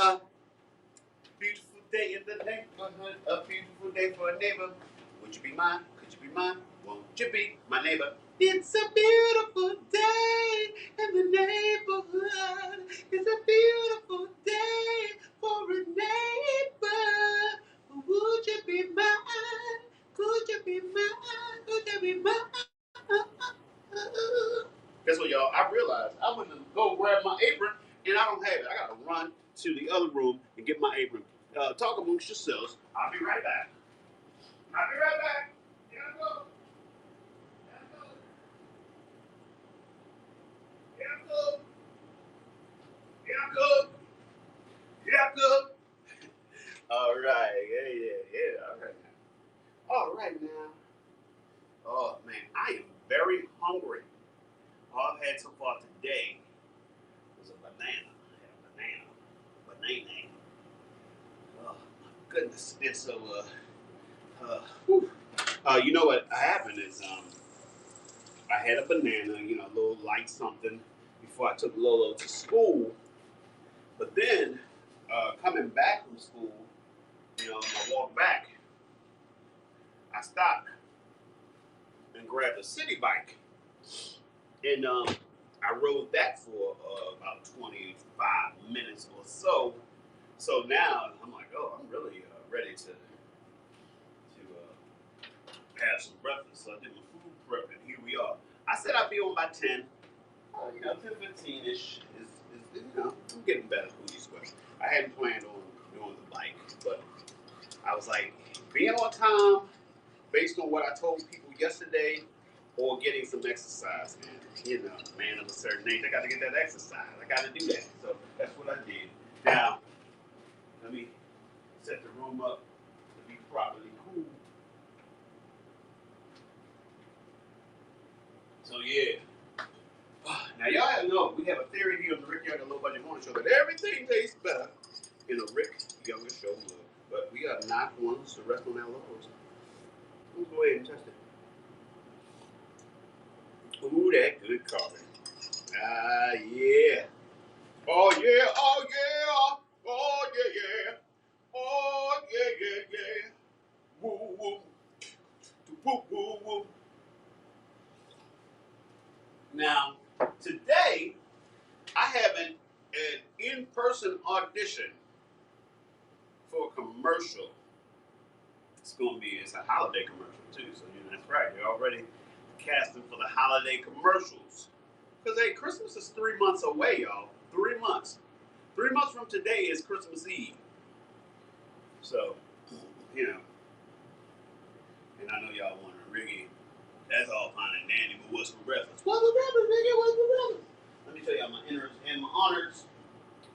A beautiful day in the neighborhood. A beautiful day for a neighbor. Would you be mine? Could you be mine? Won't you be my neighbor? It's a beautiful day in the neighborhood. It's a beautiful day for a neighbor. Would you be mine? Could you be mine? Could you be mine? Guess what, y'all? I realized I went to go grab my apron and I don't have it. I gotta run to the other room and get my apron. Talk amongst yourselves. I'll be right back. I'll be right back. Here I go. Here I go. Here I go. Here I go. Here I go. All right. Yeah. All right now. All right now. Oh man, I am very hungry. All I've had so far today was a banana. I had a banana. Oh my goodness. And so, you know what happened is, I had a banana, a little light something before I took Lolo to school. But then, coming back from school, I walked back. I stopped and grabbed a city bike, and I rode that for about 25 minutes or so. So now I'm like, oh, I'm really ready to have some breakfast. So I did my food prep, and here we are. I said I'd be on by 10. 10:15-ish is I'm getting better foodies, but I hadn't planned on doing the bike. But I was like, being on time, based on what I told people yesterday, or getting some exercise. And, man of a certain age, I got to get that exercise. I got to do that. So that's what I did. Now, let me set the room up to be properly cool. So, yeah. Now, y'all have to know, we have a theory here on the Rick Young and Low Budget Morning Show that everything tastes better in a Rick Younger show look. But we are not ones to rest on our laurels. Let's go ahead and test it. Ooh, that good coffee. Ah, yeah. Oh, yeah. Oh, yeah. Oh, yeah. Oh, yeah. Woo, woo. Woo, woo, woo. Now, today, I have an in-person audition for a commercial. It's a holiday commercial too, so that's right. You're already casting for the holiday commercials. Because hey, Christmas is 3 months away, y'all. 3 months. 3 months from today is Christmas Eve. So, and I know y'all wondering, Ricky, that's all fine and dandy, but what's for breakfast? What's for breakfast, Ricky? What's for breakfast? Let me tell y'all my innards and my honors.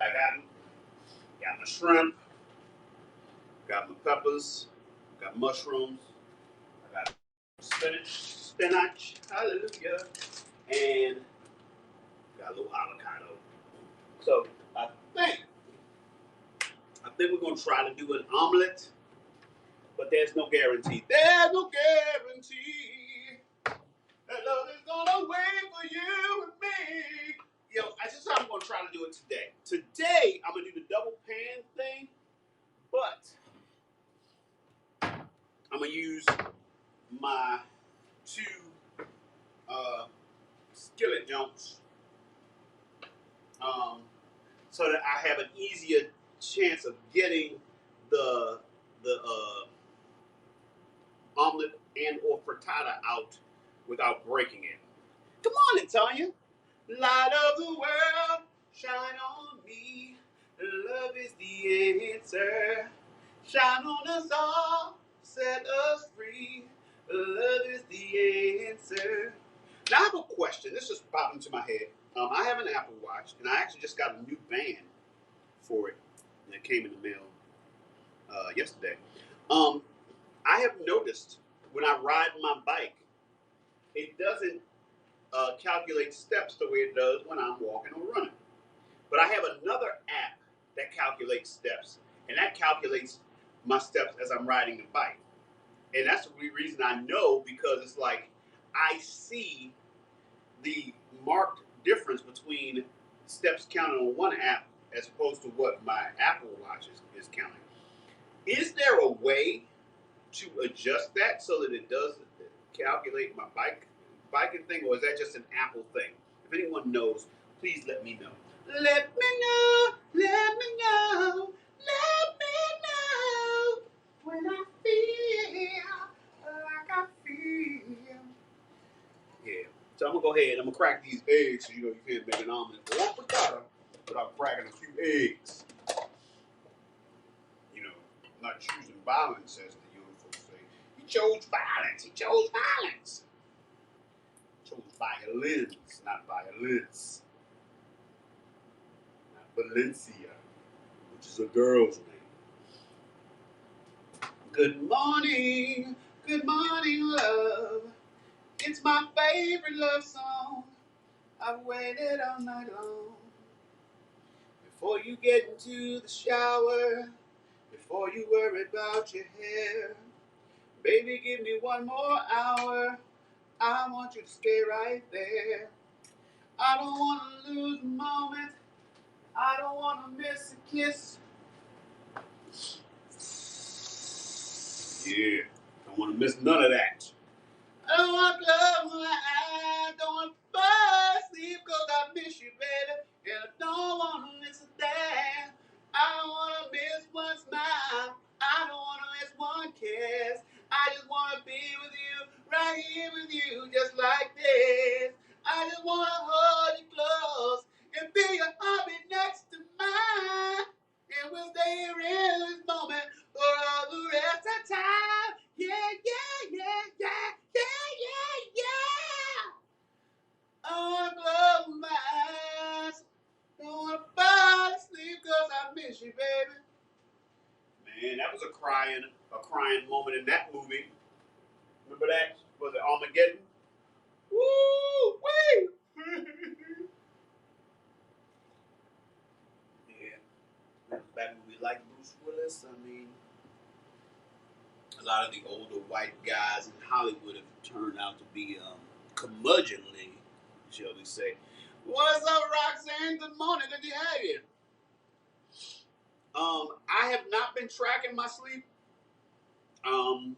I got my shrimp, got my peppers, got mushrooms, I got spinach, hallelujah, and got a little avocado. So I think we're gonna try to do an omelet, but there's no guarantee. There's no guarantee that love is gonna wait for you and me. I just I'm gonna try to do it today. Today I'm gonna do the double pan thing, but I'm gonna use my 2 skillet jumps, so that I have an easier chance of getting the omelet and or frittata out without breaking it. Come on, Tanya. Light of the world, shine on me. Love is the answer. Shine on us all, set us free. Love is the answer. Now I have a question. This just popped into my head. I have an Apple Watch, and I actually just got a new band for it that came in the mail yesterday. I have noticed when I ride my bike, it doesn't calculate steps the way it does when I'm walking or running. But I have another app that calculates steps, and that calculates my steps as I'm riding the bike. And that's the reason I know, because it's like I see the marked difference between steps counted on one app as opposed to what my Apple Watch is counting. Is there a way to adjust that so that it does calculate my biking thing, or is that just an Apple thing? If anyone knows, please let me know. Let me know, let me know, let me know when I feel like I feel. Yeah. So I'm gonna go ahead. I'm gonna crack these eggs so you can't make an omelet or frittata without cracking a few eggs. I'm not choosing violence, as the young folks say. He chose violence. He chose violence. He chose violins, not violence. Not Valencia, which is a girl's name. Good morning, love. It's my favorite love song. I've waited all night long. Before you get into the shower, before you worry about your hair, baby, give me one more hour. I want you to stay right there. I don't want to lose a moment. I don't want to miss a kiss. Yeah, don't want to miss none of that. I don't want to close my eyes. Don't want to fall asleep because I miss you, baby. And I don't want to miss a thing. I don't want to miss one smile. I don't want to miss one kiss. I just want to be with you, right here with you, just like this. I just want to hold you close and feel your heartbeat next to mine. And we'll stay here in this moment for all the rest of time. Yeah, yeah, yeah, yeah, yeah, yeah, yeah. I want to close my eyes. Don't want to fall asleep because I miss you, baby. Man, that was a crying moment in that movie. Remember that? Was it Armageddon? Woo! Wee! Yeah. That was back when we liked Bruce Willis. I mean, a lot of the older white guys in Hollywood have turned out to be curmudgeonly, shall we say. What's up, Roxanne? Good morning. Good to have you. I have not been tracking my sleep. I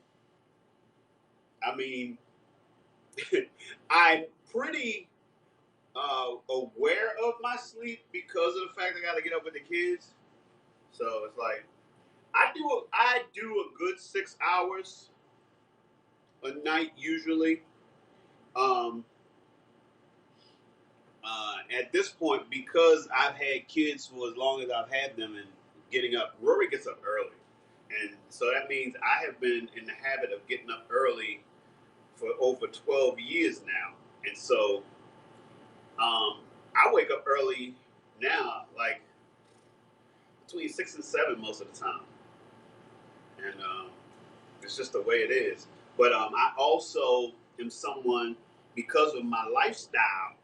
mean, I'm pretty aware of my sleep because of the fact I got to get up with the kids. So it's like I do a good 6 hours a night usually. Um, at this point, because I've had kids for as long as I've had them, and getting up, Rory gets up early, and so that means I have been in the habit of getting up early for over 12 years now, and so I wake up early now, like between 6 and 7 most of the time, and it's just the way it is. But I also am someone, because of my lifestyle,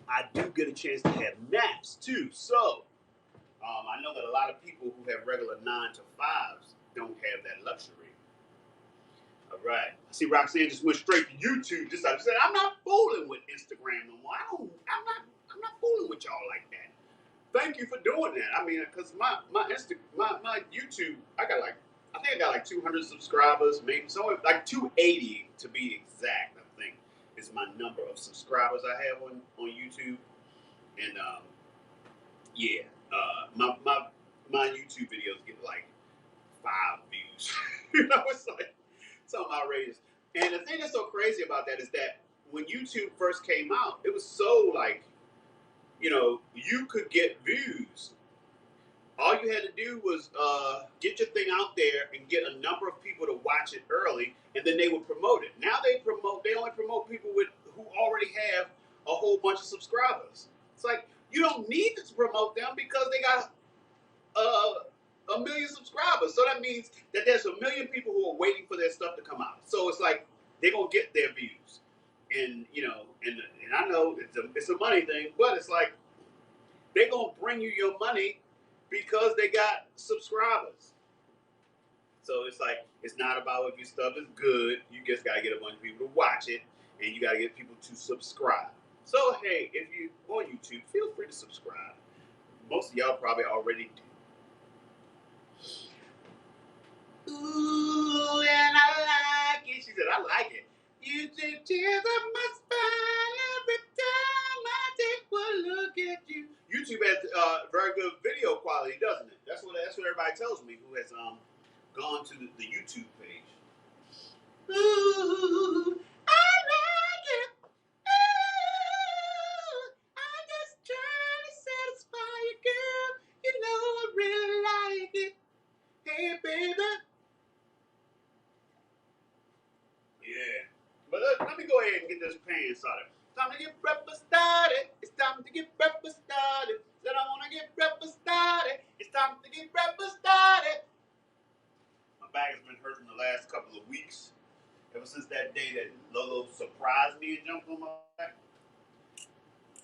I do get a chance to have naps too. So I know that a lot of people who have regular 9 to 5s don't have that luxury. All right. I see Roxanne just went straight to YouTube. Just like I said, I'm not fooling with Instagram no more. I'm not fooling with y'all like that. Thank you for doing that. I mean, because my YouTube, I think I got like 200 subscribers, maybe somewhere like 280 to be exact. I think is my number of subscribers I have on YouTube, and yeah, my YouTube videos get like 5 views. It's like something outrageous. And the thing that's so crazy about that is that when YouTube first came out, it was so like, you could get views. All you had to do was get your thing out there and get a number of people to watch it early, and then they would promote it. Now they only promote people who already have a whole bunch of subscribers. It's like you don't need to promote them because they got a million subscribers. So that means that there's a million people who are waiting for their stuff to come out. So it's like they're gonna get their views, and and I know it's a money thing, but it's like they're gonna bring you your money because they got subscribers. So it's like it's not about if your stuff is good. You just gotta get a bunch of people to watch it, and you gotta get people to subscribe. So hey, if you on YouTube, feel free to subscribe. Most of y'all probably already do. Ooh, and I like it. She said, I like it. You take tears of my spine every time I take one look at you. YouTube has very good video quality, doesn't it? That's what everybody tells me who has gone to the YouTube page. Ooh, I like it. Ooh, I'm just trying to satisfy you, girl. You know I really like it. Hey, baby. Yeah. But let me go ahead and get this pan started. Time to get breakfast started. It's time to get breakfast started. Said I want to get breakfast started. It's time to get breakfast started. My back has been hurting the last couple of weeks. Ever since that day that Lolo surprised me and jumped on my back.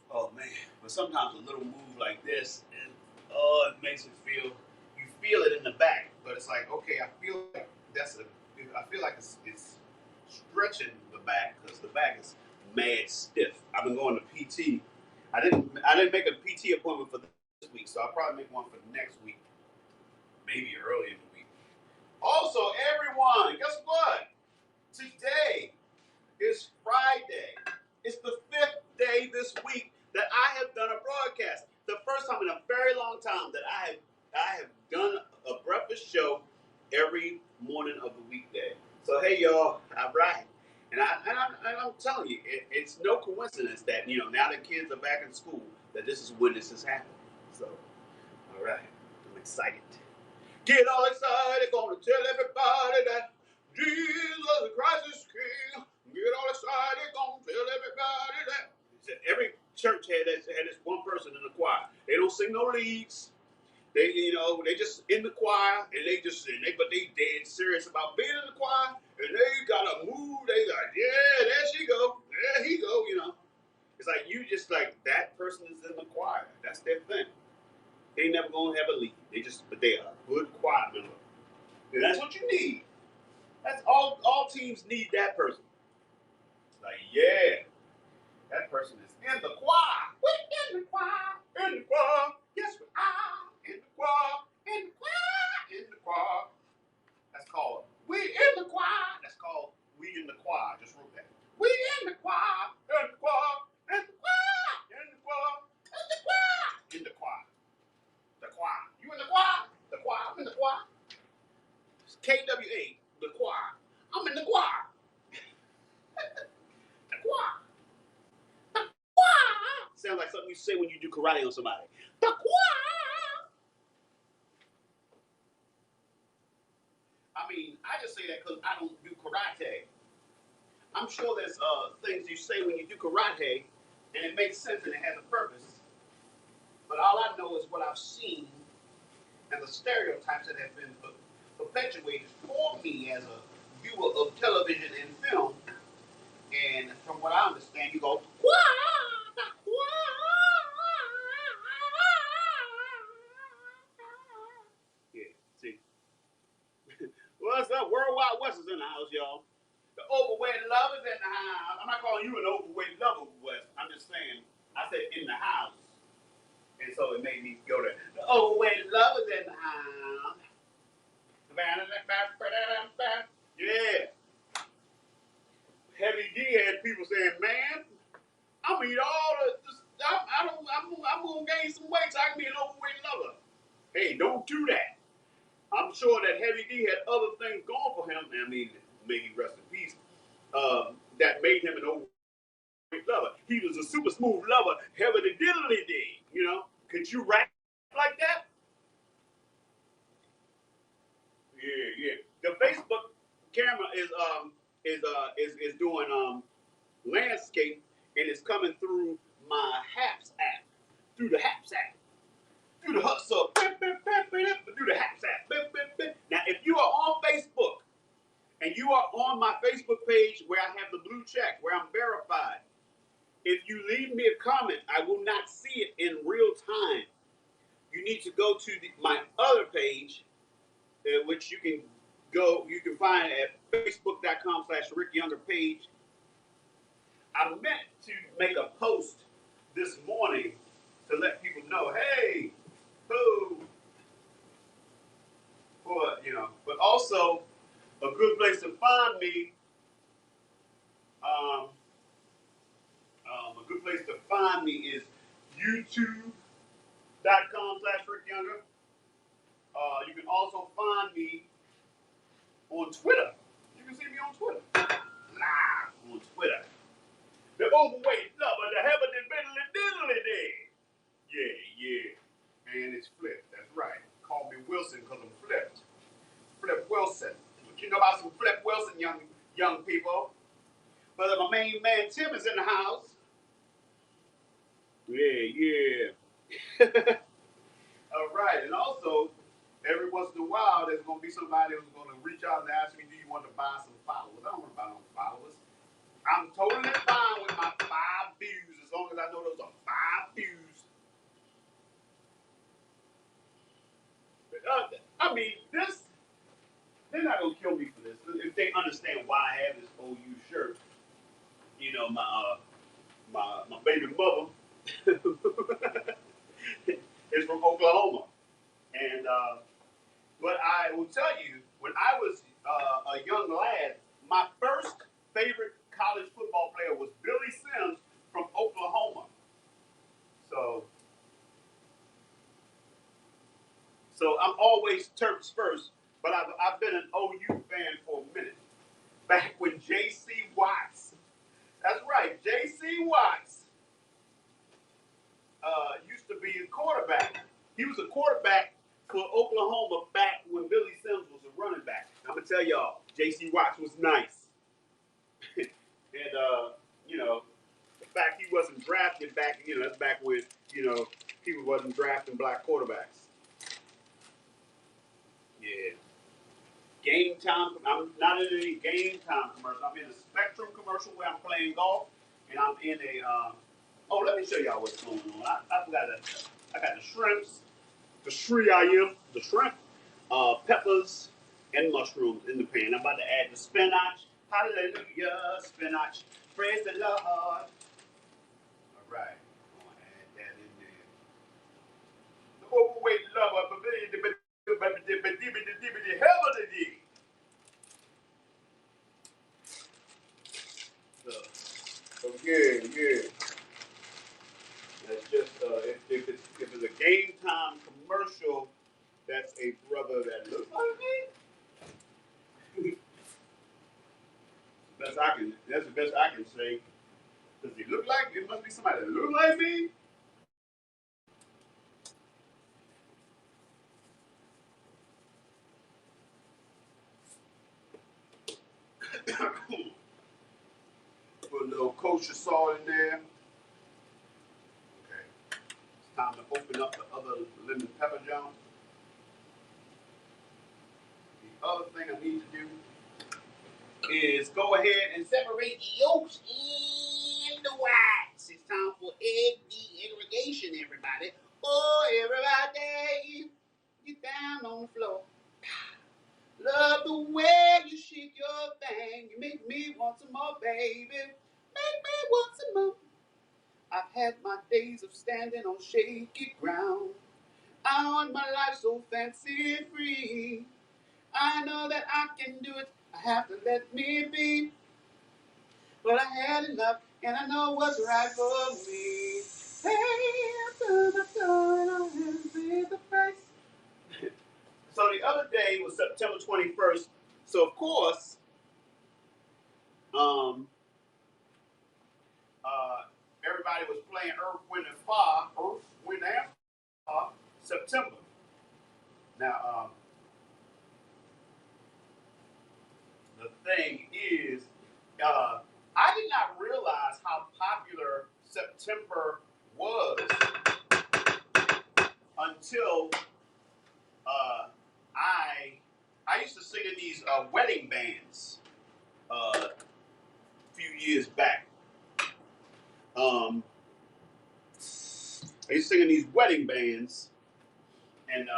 Oh man. But sometimes a little move like this, and it makes it feel, you feel it in the back. But it's like, okay, I feel like it's stretching the back because the back is mad stiff. I've been going to PT. I didn't make a PT appointment for this week, so I'll probably make one for next week, maybe early in the week. Also, everyone, guess what? Today is Friday. It's the 5th day this week that I have done a broadcast. The first time in a very long time that I have done a breakfast show every morning of the weekday. So hey y'all, all right. And I'm telling you, it's no coincidence that now the kids are back in school that this is when this is happening. So, all right, I'm excited. Get all excited, gonna tell everybody that Jesus Christ is King. Get all excited, gonna tell everybody that. Every church had this one person in the choir. They don't sing no leads. They just in the choir and but they dead serious about being in the choir and they gotta move. They like, yeah, there she go, there he go. It's like you just like that person is in the choir. That's their thing. They never gonna have a lead. But they are a good choir member. And that's what you need. That's all teams need that person. Like, yeah, that person is in the choir. We're in the choir, in the choir. Yes, we are in the choir, in the choir, in the choir. That's called We in the Choir. That's called We in the Choir. Just wrote that. We in the choir, in the choir, in the choir, in the choir, in the choir, in the choir. The choir. You in the choir? The choir. I'm in the choir. KWA, the choir. I'm in the choir. The choir. The choir. Sounds like something you say when you do karate on somebody. The choir. I mean, I just say that because I don't do karate. I'm sure there's things you say when you do karate, and it makes sense and it has a purpose. But all I know is what I've seen and the stereotypes that have been perpetuated for me as a viewer of television and film. And from what I understand, you go, yeah, see. What's up? Worldwide West is in the house, y'all. The overweight love is in the house. I'm not calling you an overweight lover, West. I'm just saying, I said in the house. And so it made me go there. The overweight love is in the house. Yeah. Heavy D had people saying, man, I'm gonna eat all I'm gonna gain some weight so I can be an overweight lover. Hey, don't do that. I'm sure that Heavy D had other things going for him. I mean, may he rest in peace. That made him an overweight lover. He was a super smooth lover, heavy diddly D. Could you rap like that? Yeah. The Facebook camera is doing landscape and it's coming through my Haps app, through the Haps app, through the hustle, through the Haps app. Now, if you are on Facebook and you are on my Facebook page where I have the blue check, where I'm verified, if you leave me a comment, I will not see it in real time. You need to go to my other page, which you can find at facebook.com/Rick Younger page. I meant to make a post this morning to let people know, hey, Oh, but also a good place to find me. Um, a good place to find me is youtube.com/Rick Younger. You can also find me on Twitter. You can see me on Twitter. Live on Twitter. The overweight lover, the heaven and diddly diddly day. Yeah, yeah. And it's Flip. That's right. Call me Wilson because I'm flipped. Flip Wilson. What you know about some Flip Wilson, young people? But my main man Tim is in the house. Yeah, yeah. All right. And also, every once in a while, there's going to be somebody who's going to reach out and ask me, do you want to buy some followers? I don't want to buy no followers. I'm totally fine with my 5 views as long as I know those are 5 views. I mean, they're not going to kill me for this. If they understand why I have this OU shirt, my baby mother is from Oklahoma. And, but I will tell you, when I was a young lad, my first favorite college football player was Billy Sims from Oklahoma. So I'm always Terps first, but I've been an OU fan for a minute. Back when J.C. Watts, that's right, J.C. Watts used to be a quarterback. He was a quarterback for Oklahoma back when Billy Sims was a running back. I'm gonna tell y'all, J.C. Watts was nice, and the fact he wasn't drafted back, that's back when people wasn't drafting black quarterbacks. Yeah. Game time. I'm not in any game time commercial. I'm in a Spectrum commercial where I'm playing golf, and I'm in a. Let me show y'all what's going on. I forgot that. I got the shrimps, the the shrimp, peppers, and mushrooms in the pan. I'm about to add the spinach. Hallelujah, spinach. Praise the Lord. All right, I'm gonna add that in there. The overweight lover, so yeah, yeah. That's just if it's a game time commercial, that's a brother that looks like me. That's the best I can say. Does he look like? It must be somebody that look like me. Put a little kosher salt in there. Okay. It's time to open up the other lemon pepper jam. The other thing I need to do is go ahead and separate the yolks and the whites. It's time for egg de-aggregation, everybody. Oh, everybody, get down on the floor. Love the way you shake your thing. You make me want some more, baby. Make me want some more. I've had my days of standing on shaky ground. I want my life so fancy free. I know that I can do it. I have to let me be. But I had enough, and I know what's right for me. Hey, I'm gonna pay the price. So the other day was September 21st. So of course, um, everybody was playing Earth, Wind, and Fire. Earth, Wind, and Fire. September. Now, the thing is, I did not realize how popular September was until I used to sing in these wedding bands a few years back. I used to sing in these wedding bands, and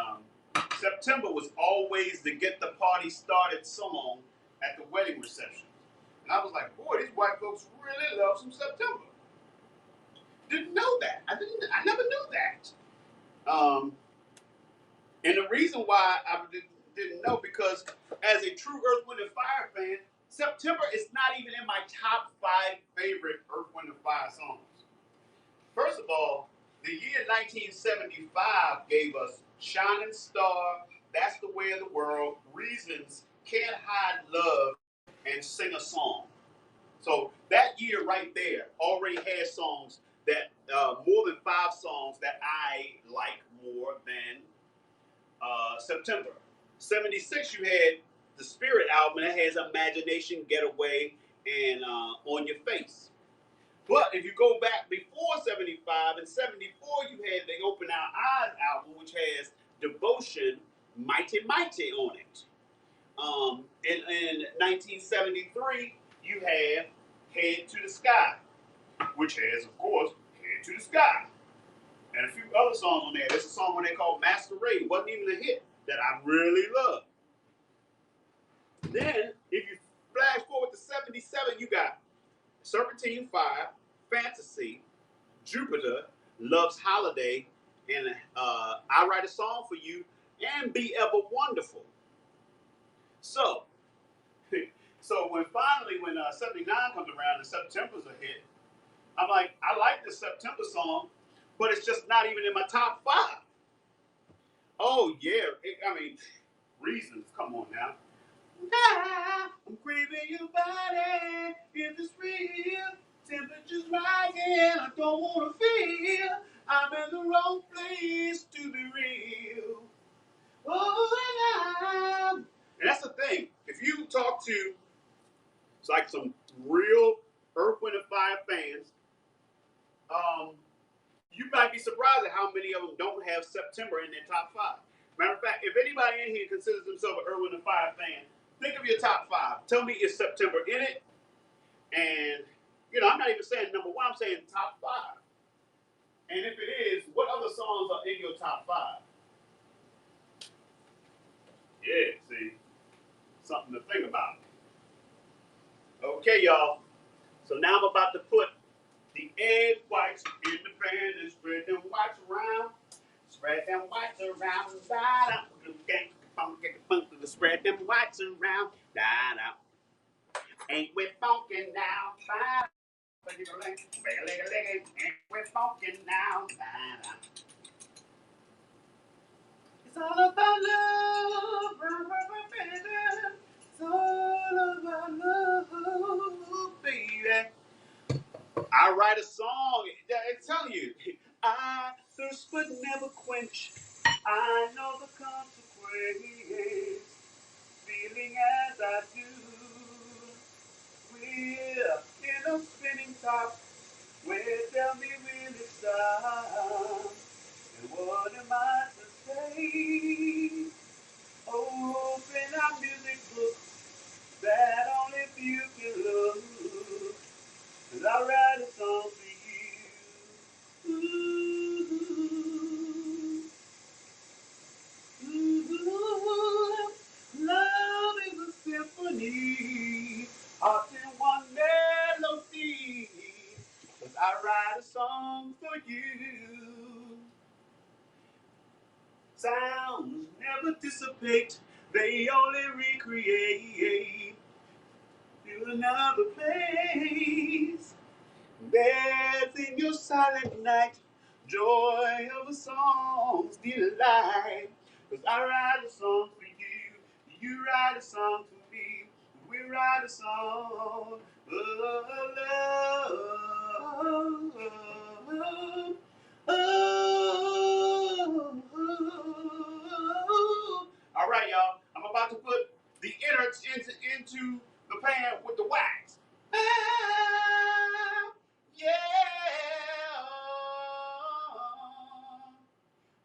September was always the get the party started song at the wedding reception. And I was like, boy, these white folks really love some September. Didn't know that. I never knew that. And the reason why I didn't know, because as a true Earth, Wind, and Fire fan, September is not even in my top 5 favorite Earth, Wind, and Fire songs. First of all, the year 1975 gave us Shining Star, That's the Way of the World, Reasons, Can't Hide Love, and Sing a Song. So that year right there already had songs that, more than 5 songs that I like more than September. 76, you had the Spirit album that has Imagination, Getaway, and On Your Face. But if you go back before 75 and 74, you had the Open Our Eyes album, which has Devotion, Mighty Mighty on it. In 1973, you have Head to the Sky, which has, of course, Head to the Sky. And a few other songs on there. There's a song on there called Masquerade. Wasn't even a hit that I really love. Then, if you flash forward to 77, you got Serpentine Fire, Fantasy, Jupiter, Love's Holiday, and I Write a Song for You, and Be Ever Wonderful. So, when 79 comes around and September's a hit, I'm like, I like this September song, but it's just not even in my top 5. Oh yeah, Reasons. Come on now. I'm craving your body. If it's real, temperature's rising. I don't wanna feel I'm in the wrong place to be real. Oh, and that's the thing. If you talk to some real Earth, Wind, and Fire fans, you might be surprised at how many of them don't have September in their top 5. Matter of fact, if anybody in here considers themselves an Earth, Wind, and Fire fan, think of your top 5. Tell me, is September in it? And, I'm not even saying number 1, I'm saying top 5. And if it is, what other songs are in your top 5? Yeah, see? Something to think about. Okay, y'all. So now I'm about to put the egg whites in the pan and spread them whites around. Spread them whites around. Spread them whites around. Ain't we funkin' now? Ain't we funkin' now? It's all about love, baby. It's all about love, baby. I write a song. I'm telling you, I thirst but never quench. I know the consequence. Feeling as I do, we're in a spinning top. Where tell me will it stop? And what am I to say? Open our music book that only few can look. 'Cause I write a song for you. Ooh, love is a symphony, heart in one melody. 'Cause I write a song for you. Sounds never dissipate, they only recreate to another place. There's in your silent night joy of a song's delight. 'Cause I write a song for you, you write a song for me, we write a song of love. All right, y'all. I'm about to put the innards into the pan with the wax. Yeah.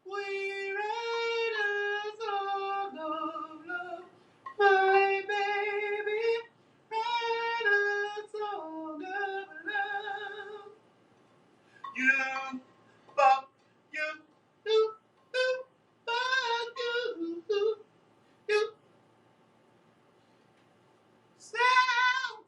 We write a song of love, my baby. Write a song of love. You, but you, but you, sound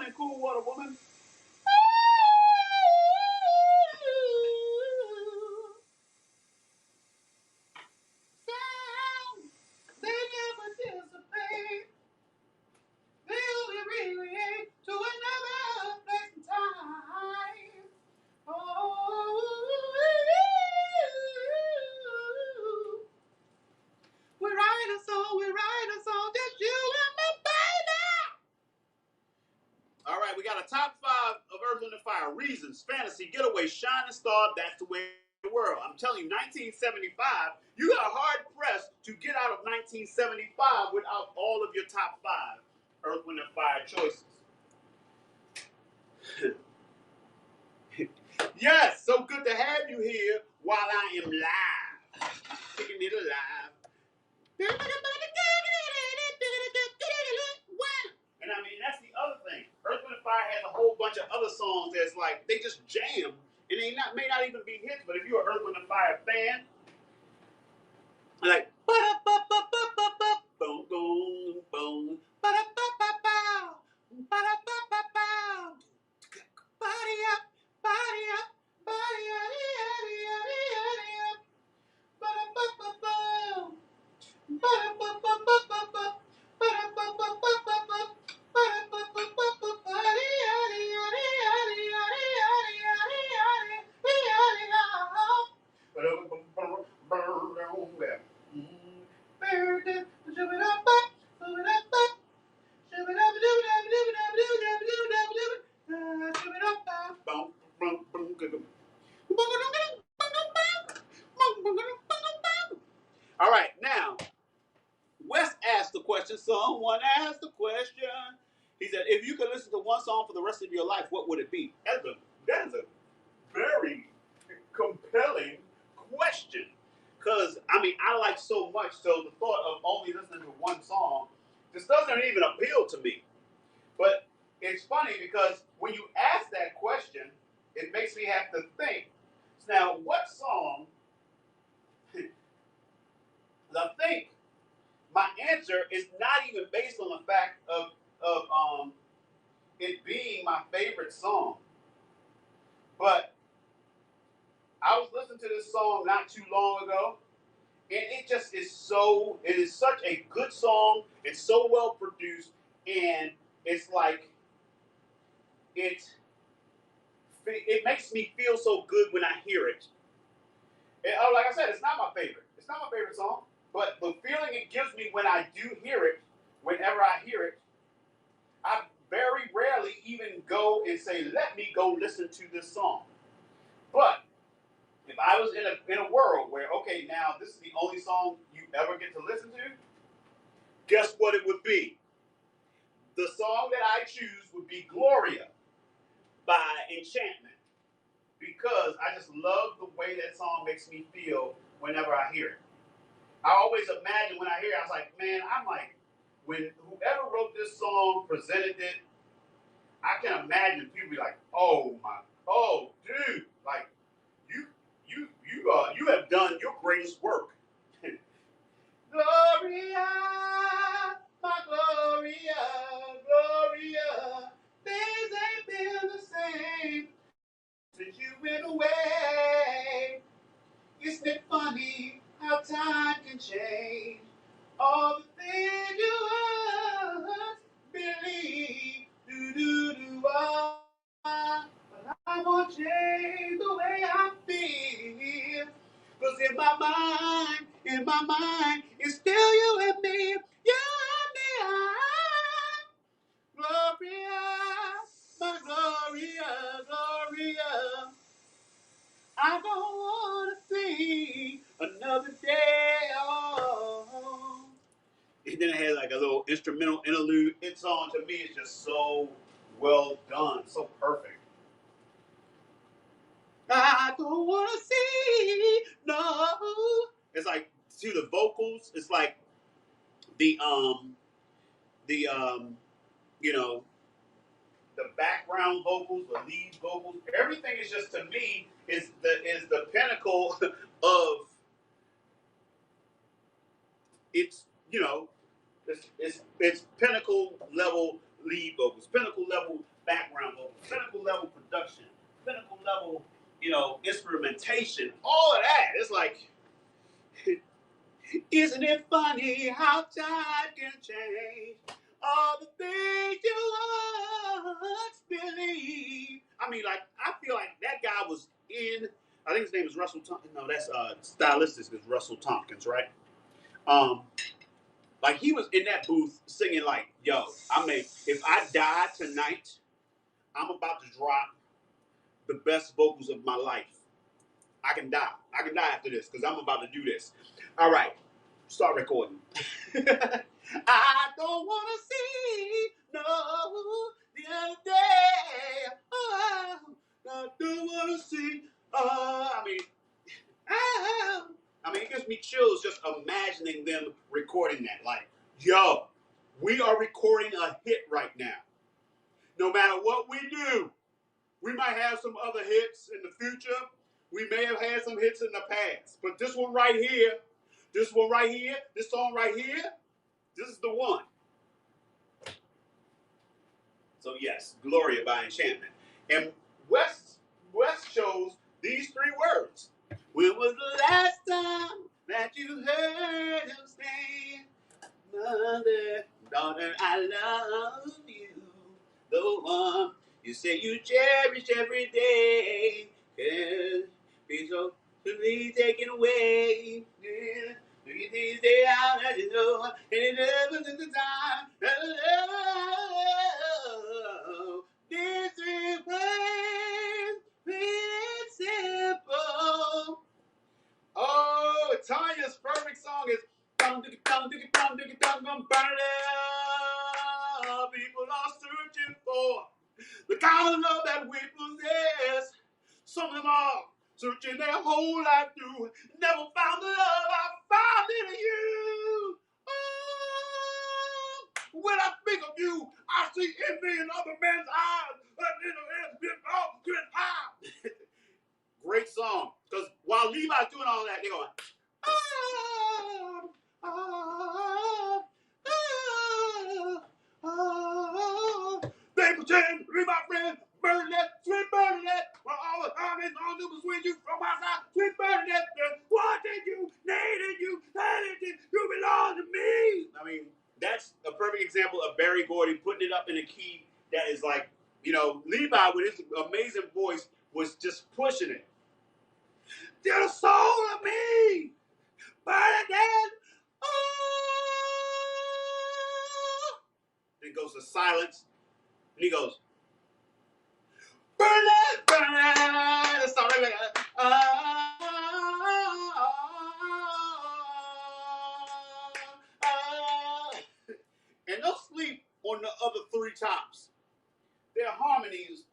in cool water, woman. Sound, they never dissipate. They'll be radiate to another place and time. Oh, we write a song, just you and me, baby. All right, we got a top 5 of Earth, Wind, and Fire. Reasons, fantasy, getaway, shining star, that's the way of the world. I'm telling you, 1975, you got hard pressed to get out of 1975 without all of your top 5 Earth, Wind, and Fire choices. Yes, so good to have you here while I am live. Kicking it alive. And I mean, that's the other thing. Earth, Wind, and Fire has a whole bunch of other songs that's like, they just jam. And they may not even be hits, but if you're an Earth, Wind, and Fire fan, like, boom, boom, boom, body up, body up, body up, all right, now, Wes asked the question. Someone asked the question. He said, if you could listen to one song for the rest of your life, what would it be? That is a very compelling question. Because, I mean, I like so much, so the thought of only listening to one song just doesn't even appeal to me. But it's funny because when you ask that question, it makes me have to think. Now, what song? I think my answer is not even based on the fact of it being my favorite song. But I was listening to this song not too long ago, and it just is it is such a good song. It's so well produced, and it's like, it makes me feel so good when I hear it. And, like I said, it's not my favorite. It's not my favorite song, but the feeling it gives me when I do hear it, whenever I hear it, I very rarely even go and say, let me go listen to this song. But if I was in a world where, okay, now this is the only song you ever get to listen to, guess what it would be? The song that I choose would be Gloria by Enchantment. Because I just love the way that song makes me feel whenever I hear it. I always imagine when I hear it, I was like, man, I'm like, when whoever wrote this song presented it, I can imagine people be like, oh dude, like you have done your greatest work. Gloria, my Gloria, Gloria, things ain't been the same since you went away. Isn't it funny how time can change all the things you once believed? But I won't change the way I feel. Cause in my mind, it's still you and me, you and me. Gloria, my Gloria, Gloria. I don't want to see another day on. And then it had like a little instrumental interlude. It's on, to me, it's just so well done, so perfect. I don't want to see, no. It's like, see the vocals, it's like the, the, you know, the background vocals, the lead vocals, everything is just, to me, is the pinnacle of it's, it's pinnacle level lead vocals, pinnacle level background vocals, clinical level production, clinical level, instrumentation, all of that. It's like, isn't it funny how time can change all the things you once believed? I mean, like, I feel like that guy was in, I think his name is Russell Tompkins. No, that's stylistic is Russell Tompkins, right? Like, he was in that booth singing like, yo, if I die tonight, I'm about to drop the best vocals of my life. I can die. I can die after this because I'm about to do this. All right. Start recording. I don't want to see no the other day. Oh, I don't want to see. It gives me chills just imagining them recording that. Like, yo, we are recording a hit right now. No matter what we do, we might have some other hits in the future. We may have had some hits in the past. But this one right here, this song right here, this is the one. So yes, Gloria by Enchantment. And West chose these 3 words. When was the last time that you heard him say, Mother, daughter, I love you, the one you say you cherish every day, can be so quickly taken away. Yeah. These days out, as you know, and it never took the time. These 3 words, plain simple. Oh, Tanya's perfect song is dum diggy dum diggy dum diggy dum dum burn it up. People are searching for the kind of love that we possess. Some of them are searching their whole life through, never found the love I found in you. Oh, when I think of you, I see envy in other men's eyes. Great song, because while Levi's doing all that, they're going, they pretend to be my friend, Bernadette, sweet Bernadette. Well, all the time it's on to between you from my side, sweet Bernadette. Wanted you, needed you, hated you, you belong to me. I mean, that's a perfect example of Berry Gordy putting it up in a key that is like, Levi with his amazing voice was just pushing it. You're the soul of me, Bernadette. Oh. Then goes to silence, and he goes, Bernadette, Bernadette. It's not like that. And they'll sleep on the other 3 tops. Their harmonies,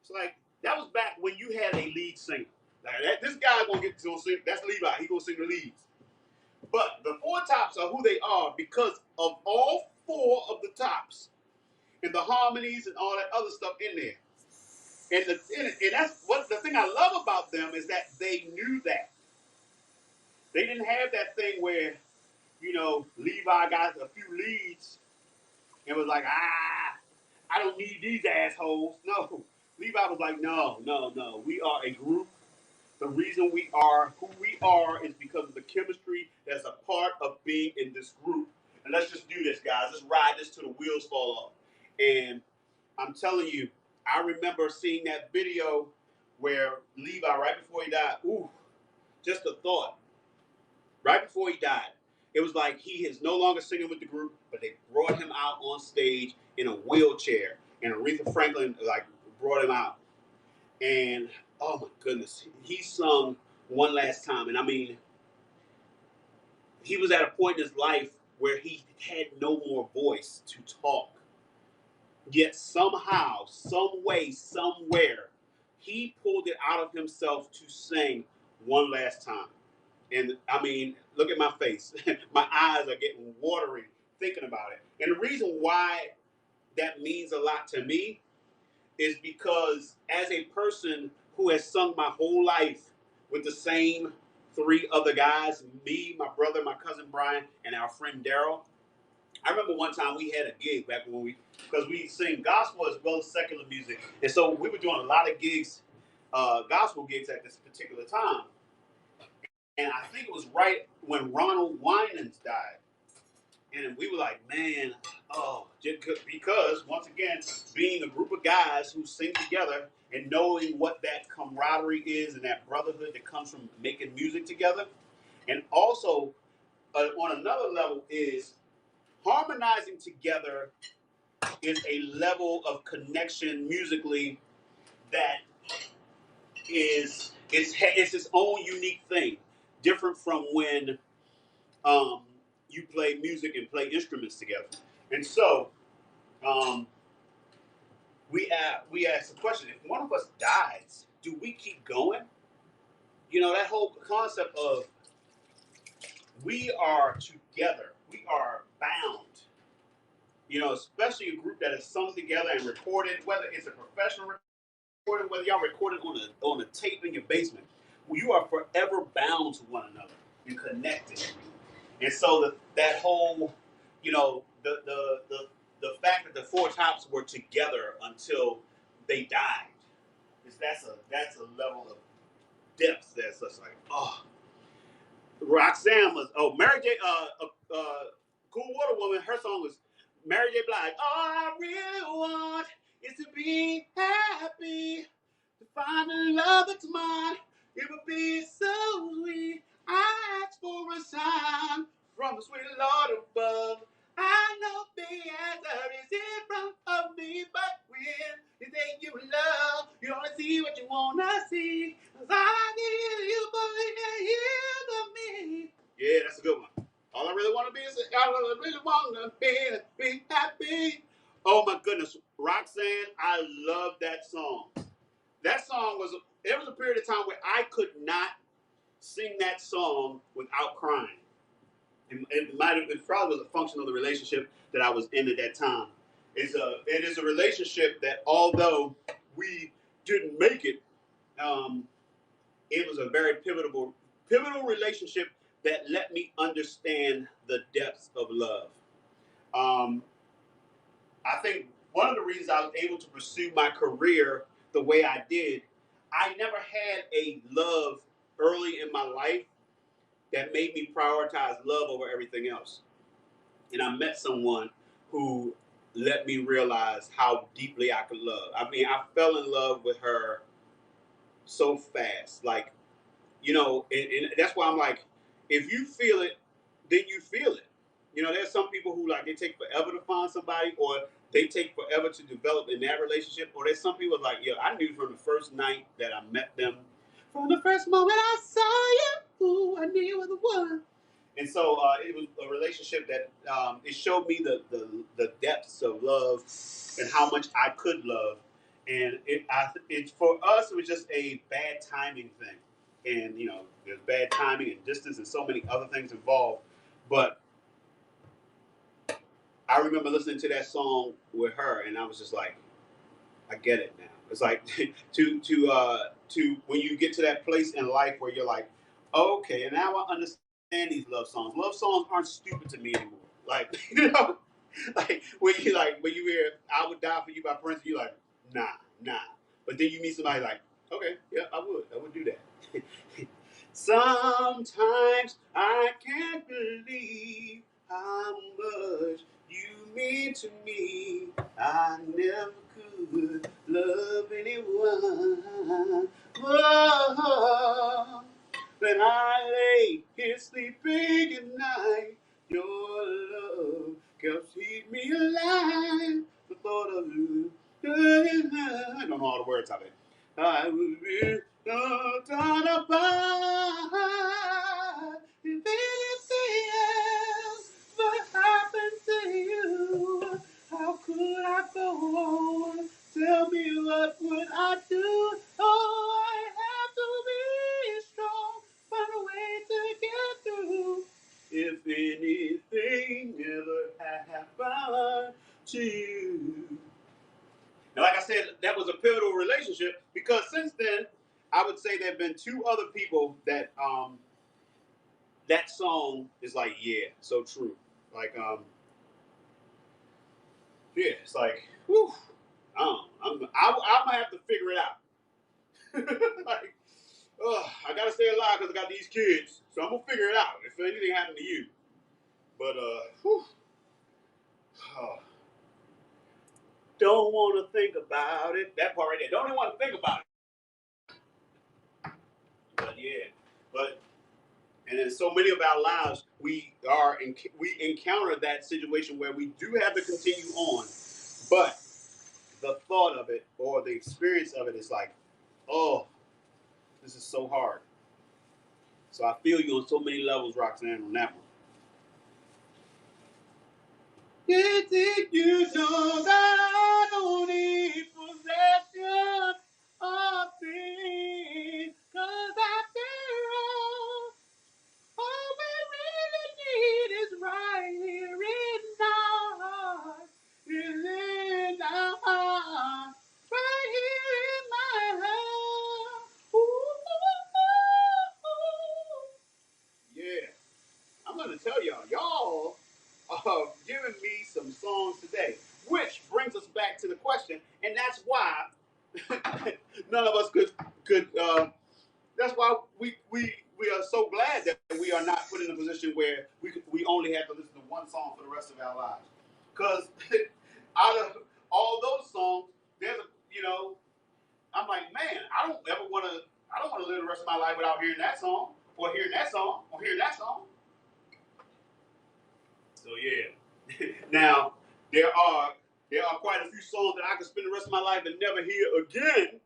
it's like, that was back when you had a lead singer. Like this guy gonna sing, that's Levi, he gonna sing the leads. But the 4 tops are who they are because of all 4 of the tops and the harmonies and all that other stuff in there. And that's what the thing I love about them is that they knew that. They didn't have that thing where, Levi got a few leads and was like, I don't need these assholes. No. Levi was like, no. We are a group. The reason we are who we are is because of the chemistry that's a part of being in this group. And let's just do this, guys. Let's ride this till the wheels fall off. And I'm telling you, I remember seeing that video where Levi, right before he died, just a thought. Right before he died, it was like he is no longer singing with the group, but they brought him out on stage in a wheelchair. And Aretha Franklin, brought him out. And, oh my goodness, he sung One Last Time. And I mean, he was at a point in his life where he had no more voice to talk. Yet somehow, some way, somewhere, he pulled it out of himself to sing One Last Time. And I mean, look at my face. My eyes are getting watery thinking about it. And the reason why that means a lot to me is because as a person who has sung my whole life with the same 3 other guys, me, my brother, my cousin Brian, and our friend Daryl, I remember one time we had a gig back when because we sing gospel as well as secular music, and so we were doing a lot of gigs, gospel gigs at this particular time. And I think it was right when Ronald Winans died. And we were like, man, oh, because once again, being a group of guys who sing together and knowing what that camaraderie is and that brotherhood that comes from making music together. And also, on another level, is harmonizing together is a level of connection musically that it's its own unique thing, different from when um, you play music and play instruments together. And so um, we asked the question: if one of us dies, do we keep going? You know, that whole concept of we are together, we are bound. You know, especially a group that is sung together and recorded, whether it's a professional recording, whether y'all recorded on a tape in your basement, you are forever bound to one another and connected. And so that whole, you know, the fact that the Four Tops were together until they died, is that's a level of depth that's just like, oh. Roxanne was, oh, Mary J. Cool Water Woman. Her song was Mary J. Blige. All I really want is to be happy, to find a love that's mine. It would be so sweet. I ask for a sign from the sweet Lord above. I know the answer is in front of me, but when you say you love, you only see what you wanna see. 'Cause I need you, boy, hear me. Yeah, that's a good one. All I really want to be is, all I really want to be happy. Oh my goodness, Roxanne, I love that song. That song was, there was a period of time where I could not sing that song without crying. It probably was a function of the relationship that I was in at that time. It is a relationship that although we didn't make it, um, it was a very pivotal relationship that let me understand the depths of love. Um, I think one of the reasons I was able to pursue my career the way I did, I never had a love early in my life that made me prioritize love over everything else. And I met someone who let me realize how deeply I could love. I mean, I fell in love with her so fast. Like, you know, and that's why I'm like, if you feel it, then you feel it. You know, there's some people who like they take forever to find somebody, or they take forever to develop in that relationship, or there's some people like, yeah, I knew from the first night that I met them, from the first moment I saw you, ooh, I knew you were the one. And so it was a relationship that it showed me the depths of love and how much I could love. And it's for us, it was just a bad timing thing. And, you know, there's bad timing and distance and so many other things involved. But I remember listening to that song with her, and I was just like, I get it now. It's like to when you get to that place in life where you're like, okay, and now I understand these love songs. Love songs aren't stupid to me anymore. Like you know, like when you hear "I Would Die for You" by Prince, you're like, nah. But then you meet somebody like, okay, yeah, I would do that. Sometimes I can't believe how much you mean to me. I never could love anyone. Oh, when I lay here sleeping at night, your love kept keep me alive. The thought of you, I don't know all the words of it. I would be done apart if anything else but happened to you. How could I go on? Tell me what would I do? Oh, I have to be strong, find a way to get through. If anything ever happened to you. And like I said, that was a pivotal relationship because since then, I would say there have been two other people that that song is like, yeah, so true. Like Yeah, it's like, whew, I'm gonna have to figure it out. Like, I gotta stay alive because I got these kids, so I'm gonna figure it out if anything happened to you. But whew, oh, don't want to think about it. That part right there. Don't even want to think about it. But yeah, but and in so many of our lives, we encounter that situation where we do have to continue on, but the thought of it or the experience of it is like, oh, this is so hard. So I feel you on so many levels, Roxanne, on that one. Did you know that I don't need possession of things? 'Cause after all we really need is right here in our heart. Is in our heart. Right here in my heart. Ooh, ooh, ooh. Yeah. I'm gonna tell y'all are giving me some songs today, which brings us back to the question, and that's why none of us could. That's why we are so glad that we are not put in a position where we only have to listen to one song for the rest of our lives, because out of all those songs, there's a I'm like, man, I don't want to live the rest of my life without hearing that song, or hearing that song, or hearing that song. So yeah. Now there are quite a few songs that I can spend the rest of my life and never hear again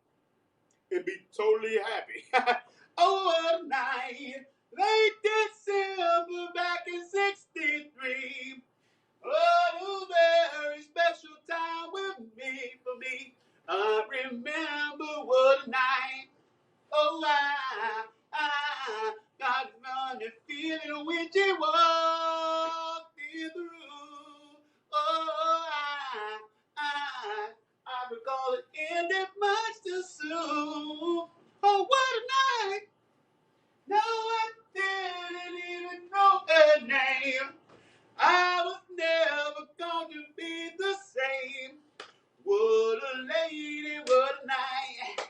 and be totally happy. Overnight, late December back in '63. Oh, very special time with me for me. I remember what a night. Oh, I got money feeling when you walked in the room. Oh, I recall it ended much too soon. Oh, what a night. No, I didn't even know her name. I was never going to be the same. What a lady, what a night.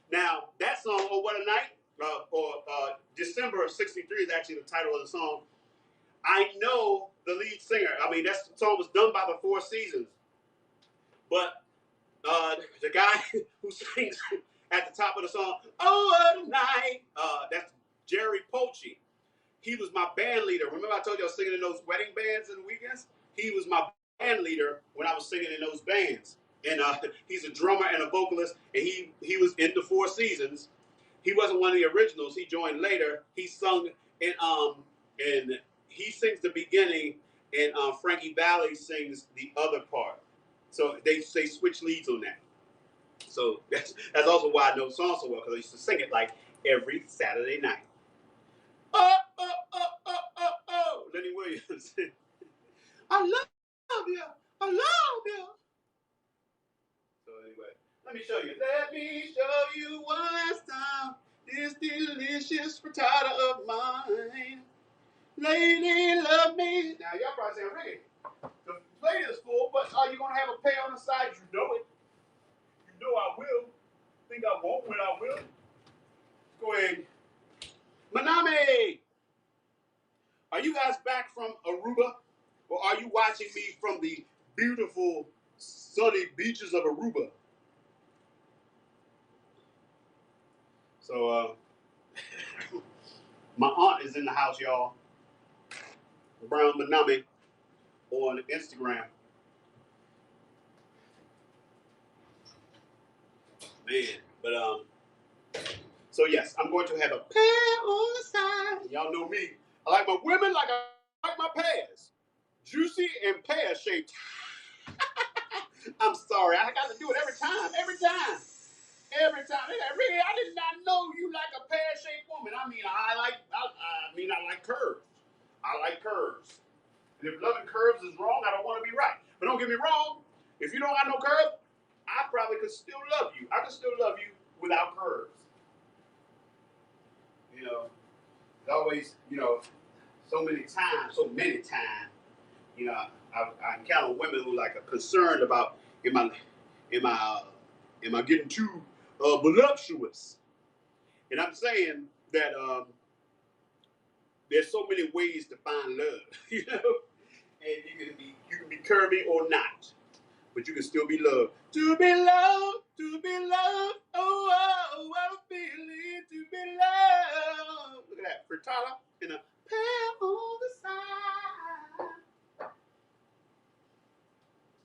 Now, that song, Oh What a Night, or December of '63 is actually the title of the song. I know the lead singer. I mean, that song was done by the Four Seasons. But the guy who sings at the top of the song, Oh What a Night, that's Jerry Poche. He was my band leader. Remember I told you I was singing in those wedding bands and weekends? He was my band leader when I was singing in those bands. And he's a drummer and a vocalist, and he was in the Four Seasons. He wasn't one of the originals. He joined later. He sung and he sings the beginning, and Frankie Valli sings the other part. So they switch leads on that. So that's also why I know the song so well, because I used to sing it like every Saturday night. Oh, oh, oh, oh, oh, oh. Lenny Williams. I love you. I love you. So anyway, let me show you. Let me show you one last time this delicious frittata of mine. Lady, love me. Now y'all probably saying, Ricky, the plate is full, but are you gonna have a pay on the side? You know it. You know I will. Think I won't when I will. Go ahead. Manami, are you guys back from Aruba? Or are you watching me from the beautiful sunny beaches of Aruba? So, my aunt is in the house, y'all. Brown Manami on Instagram. Man, but so yes, I'm going to have a pear on the side. Y'all know me. I like my women like I like my pears. Juicy and pear shaped. I'm sorry, I got to do it every time. Every time. Every time. They're like, really, I did not know you like a pear-shaped woman. I mean, I like curves. I like curves. And if loving curves is wrong, I don't want to be right. But don't get me wrong. If you don't got no curves, I probably could still love you. I could still love you without curves. You know, it's always, so many times, I encounter women who like are concerned about am I, uh, am I getting too voluptuous? And I'm saying that there's so many ways to find love, and you can be curvy or not, but you can still be loved. To be loved, to be loved. Oh, oh, what a feeling to be loved. Look at that, Frittata in a pair on the side.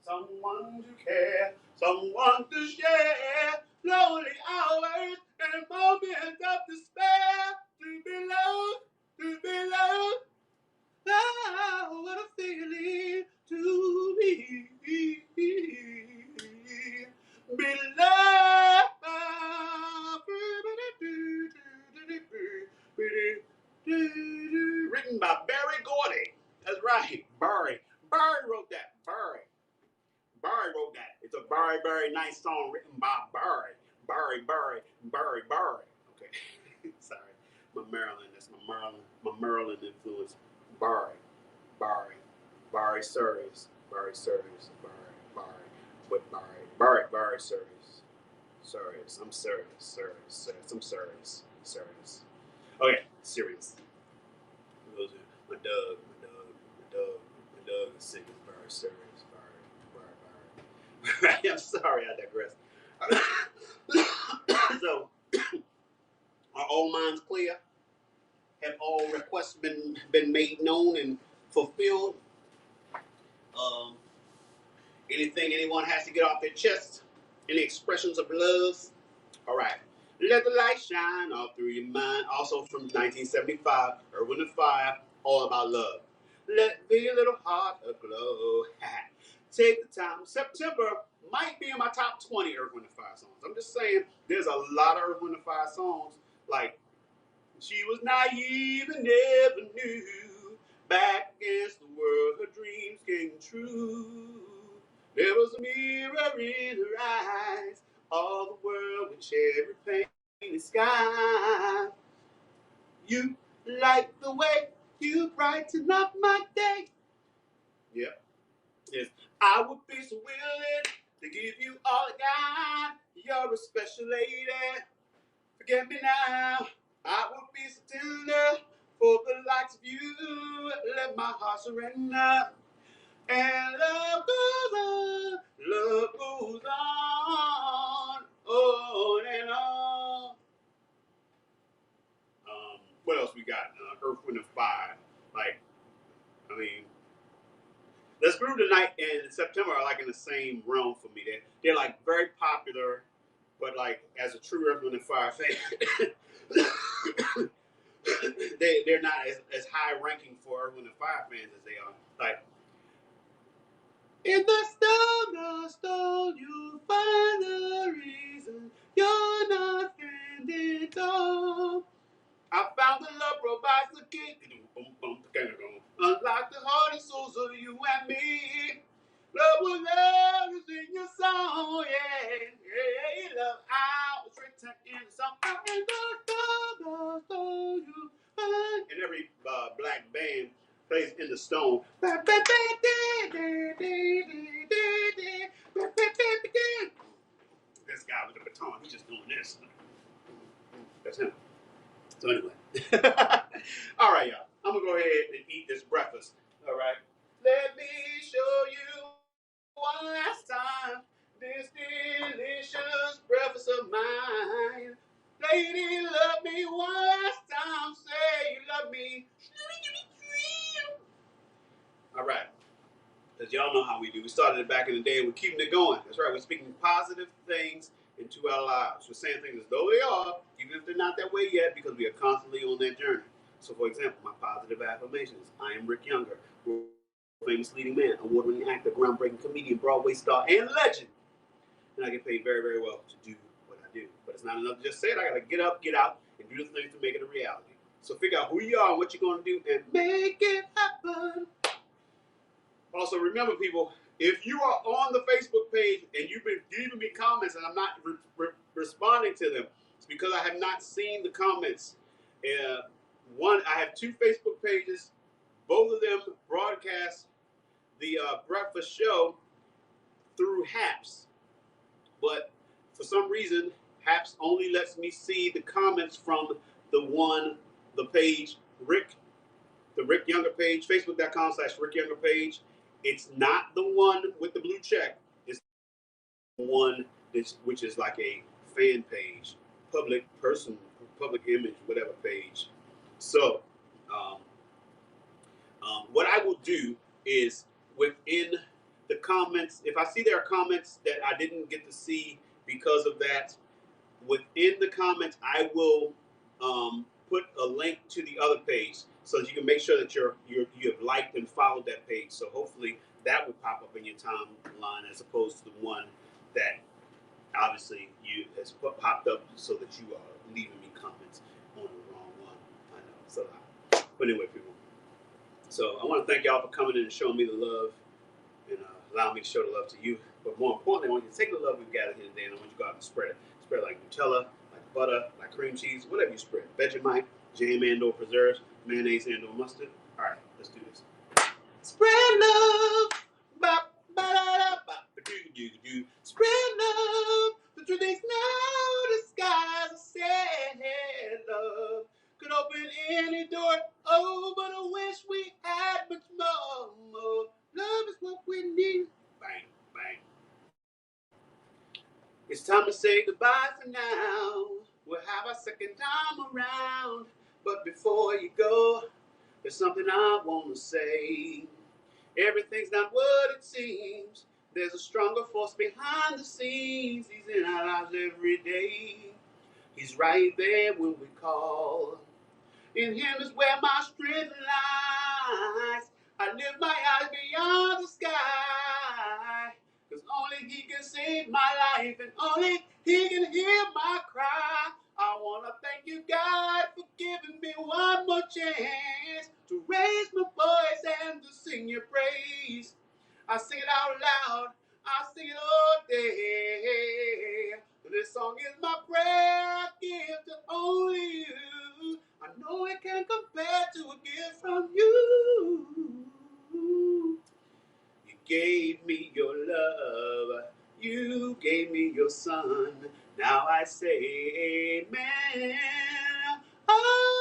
Someone to care, someone to share. Lonely hours and moments of despair. To be loved, to be loved. Oh, what a feeling to be loved. Written by Barry Gordy. That's right, Barry. Barry wrote that. Barry wrote that. It's a very, very nice song written by Barry. Barry. Okay. Sorry. My Maryland. That's my Maryland influence. Barry. Surveys. Barry Surveys. Barry Surveys. I'm serious. Okay, serious. Those are my dog is singing Barry Surveys. I'm sorry, I digress. So, are all minds clear? Have all requests been made known and fulfilled? Um, Anything anyone has to get off their chest? Any expressions of love? All right. Let the light shine all through your mind. Also from 1975, Earth, Wind & Fire, All About Love. Let the little heart aglow. Take the time. September might be in my top 20 Earth, Wind & Fire songs. I'm just saying, there's a lot of Earth, Wind & Fire songs. Like, she was naive and never knew. Back against the world, her dreams came true. There was a mirror in her eyes. All the world with cherry painted sky. You like the way you brighten up my day. Yep. Yes. I would be so willing to give you all I got. You're a special lady. Forget me now. I would be so tender for the likes of you. Let my heart surrender. And love goes on, on and on. What else we got? Earth, Wind & Fire. Like, I mean, Let's Groove Tonight and September are like in the same realm for me. They're like very popular, but like as a true Earth, Wind & Fire fan, they're not as high ranking for Earth, Wind & Fire fans as they are. Like, in the stone, you find the reason you're not standing tall. I found the love provides the key. Unlock the heart and souls of you and me. Love was always in your song, yeah. Love out, it's written in the song. And the stone you find. And every black band plays In the Stone. This guy with the baton, he's just doing this. That's him. So anyway. All right, y'all. I'm going to go ahead and eat this breakfast. All right. Let me show you one last time this delicious breakfast of mine. Lady, love me one last time. Say you love me. All right. Because y'all know how we do. We started it back in the day and we're keeping it going. That's right. We're speaking positive things into our lives. We're saying things as though they are, even if they're not that way yet, because we are constantly on that journey. So, for example, my positive affirmations. I am Rick Younger, famous leading man, award-winning actor, groundbreaking comedian, Broadway star, and legend. And I get paid very, very well to do what I do. But it's not enough to just say it. I got to get up, get out, and do the things to make it a reality. So figure out who you are and what you're going to do and make it happen. Also, remember, people, if you are on the Facebook page and you've been giving me comments and I'm not responding to them, it's because I have not seen the comments. I have two Facebook pages. Both of them broadcast the breakfast show through Haps, but for some reason, Haps only lets me see the comments from the page the Rick Younger page, facebook.com/Rick Younger page. It's not the one with the blue check. It's the one which is like a fan page, public image, whatever page. So, um, what I will do is within the comments, if I see there are comments that I didn't get to see because of that, within the comments, I will put a link to the other page so that you can make sure that you have liked and followed that page. So hopefully that will pop up in your timeline as opposed to the one that obviously you has popped up so that you are leaving me comments on the wrong one. I know. So, but anyway, people. So I want to thank y'all for coming in and showing me the love and allowing me to show the love to you. But more importantly, I want you to take the love we've gathered here today and I want you to go out and spread it. Spread it like Nutella, like butter, like cream cheese, whatever you spread. Vegemite, jam and/or preserves, mayonnaise and/or mustard. All right, let's do this. Spread love. Bop, ba-da-da-bop, ba-doo-doo-doo. Spread love. The truth is no disguise. I said love could open any door. Oh, but I wish we had much more. Love is what we need. Bang, bang. It's time to say goodbye for now. We'll have our second time around. But before you go, there's something I want to say. Everything's not what it seems. There's a stronger force behind the scenes. He's in our lives every day. He's right there when we call. In him is where my strength lies. I lift my eyes beyond the sky. Cause only he can save my life and only he can hear my cry. I wanna thank you, God, for giving me one more chance to raise my voice and to sing your praise. I sing it out loud, I sing it all day. This song is my prayer, I give to only you. I know it can't compare to a gift from you. You gave me your love, you gave me your son. Now I say amen. Oh.